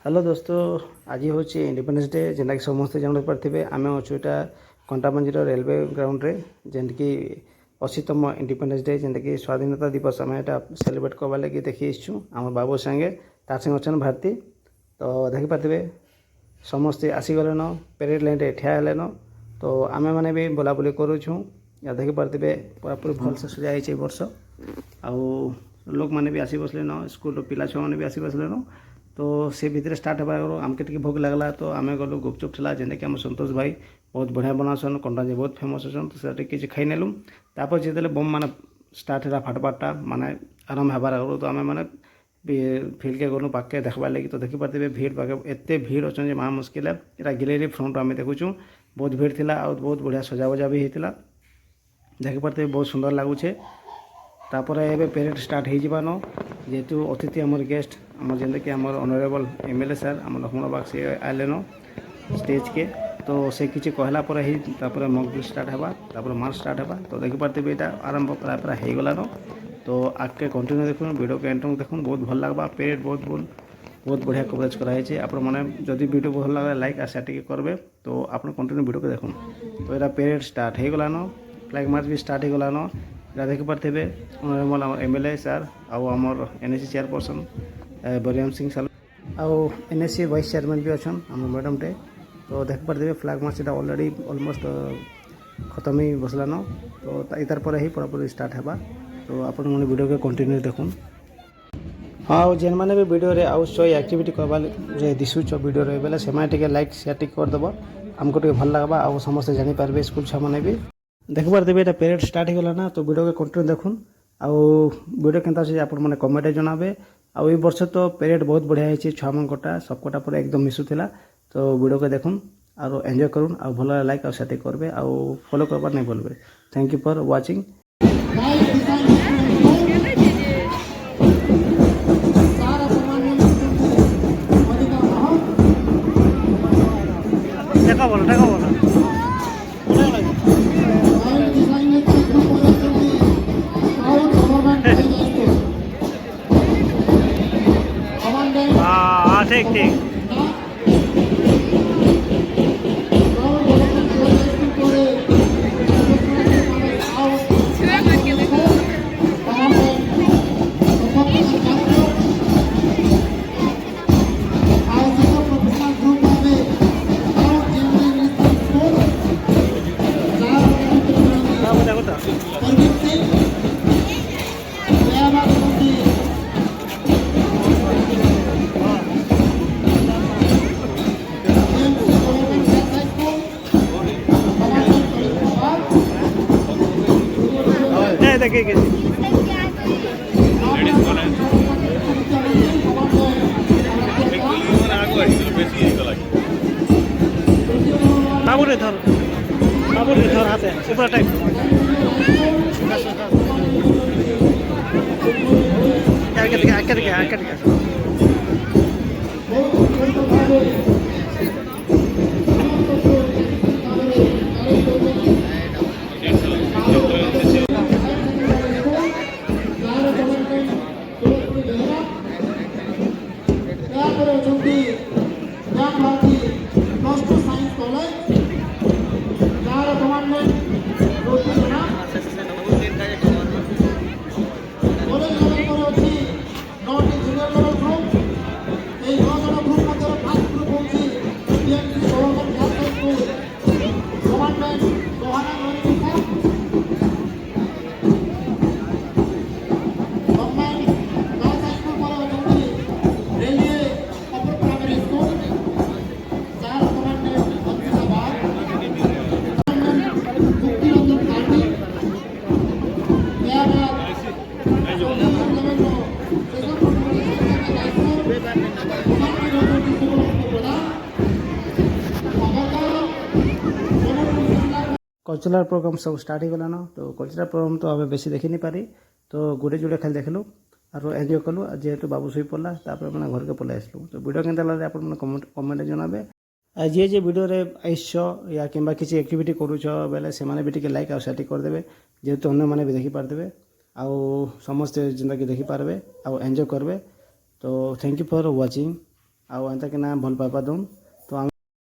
Hello दोस्तों, आज हूँ इंडिपेंडेंस डे जेनटा कि समस्ते जान पारे आम अच्छु यहाँ कंटामंजीर रेलवे ग्राउंड रे जेनकि 80तम इंडिपेंडेंस डे जेनटा कि स्वाधीनता दिवस आम यहाँ सेलिब्रेट करवा लगे देखी आसचु आम बाबू संगे तार संगे अच्छन भारती। तो देखिपारे समस्ते आसीगलेन पेरेड लाइन रे ठिया हेलेन। तो आमे मैंने भी बुलाबुली करूँ या देखिपारे पूरापूरी भलसे सजाई वर्ष आउ लोक मैंने भी आसी बसलेन स्कूल पिला छुआ मैंने भी आसी बसलेन। तो से भितर स्टार्ट होगा आमके टे भोग लगला तो आम गलु गुपचुप था जेनटा कि आम संतोष भाई बहुत बढ़िया बनासन कंटाजी बहुत फेमस अच्छन तो से किसी खाई नेलु। तापर जो बम मान स्टार्ट है फाटपाटा माने आरंभ हबार आगु तो आम मैंने फिल्ड के गलु पाके देखबार लगी। तो देखिपारे भीड़ पाके एत भीड़ अच्छे महा मुस्किल है यहाँ गैलेरी फ्रंट आम देखुँ बहुत भीड़ थी आ बहुत बढ़िया सजावजा भी होता देखिपारे बहुत सुंदर लगुचे। तापर एबे पेरेड स्टार्ट हो जान जेहेतु अतिथि आमर गेस्ट आम जेनता कि आमर ऑनरेबल एमएलए सर आम लक्ष्मण बाग से आलेन स्टेज के। तो से किसी कहला पर ही तापर मॉक ड्रिल स्टार्ट होगा तापर मार्च स्टार्ट होगा। तो देखिपारे यहाँ आरंभ प्राय प्राय हो गलान। तो आगे कंटिन्यू देखुन वीडियो के एंड देखुन बहुत भल लगवा पेरेड बहुत बढ़िया कवरेज कराई आप जदि वीडियो भल लगे लाइक आ शेयर टी करेंगे तो आप कंटिन्यू वीडियो को देखुन। तो यहाँ पेरेड स्टार्ट हो गलान फ्लैग मार्च भी स्टार्ट हो गलान यहाँ देखिपारे ऑनरेबल आम एमएलए सर आमर एनएसी चेयरपर्सन बरियाम सिंह साल आउ एनएसी वाइस चेयरमैन भी अच्छा आम मैडम टे। तो देखिपारे फ्लैग मार्च यहाँ ऑलरेडी ऑलमोस्ट खत्म ही बसलान। तो इतार पर ही पूरापूरी स्टार्ट होगा। तो आप वीडियो के कंटिन्यू देखुन। हाँ जेन मैंने भी वीडियो रे आउ शो एक्टिविटी करवा दिशुच वीडियो रे बेले से लाइक शेयर टी करदेव आमको टे भल लगवा आ समस्त जानीपारे स्कूल छुआ मैंने भी देखिपारे यहाँ पेरेड स्टार्ट हो गलाना। तो वीडियो के कंटिन्यू देखुन आउ वीडियो केनता अच्छे आप कमेंट जनाबे आउ ये वर्ष तो पेरेड बहुत बढ़िया है छुआ मनकोटा सबकोटा पूरा एकदम मिसुला। तो वीडियो के देखुन और एंजॉय करूँ आ भल लाइक आ शेयर करेंगे आ फॉलो करवार नहीं भूलबे। Thank you for watching. देखा बोला ठीक ठीक देखिए बाबू रे धर हाथे पूरा टाइट आके कल्चरल प्रोग्राम सब स्टार्ट हो गलान। तो कल्चरल प्रोग्राम तो आम बेसी देखी नहीं पारी तो गोटे जोड़े खाली देखलु और एंजॉय कलु जेहेतु बाबू शुई पड़ा मैंने घर के पलि आसलु। तो वीडियो के आप कमेंट जनाबे जी जे वीडियो रे आइस या कि किसी एक्टिविटी करुच बेले से भी लाइक आ शेयर करदेवे जेहेतु अन्य मैंने भी देखिपारे आउ समस्ते जिंदा कि देखिपारे आउ एंजॉय करबे। तो थैंक यू फॉर वाचिंग। ଆଉ ଏନ୍ତା କିନା ଭଲ ପାଇବା ଦଉନ୍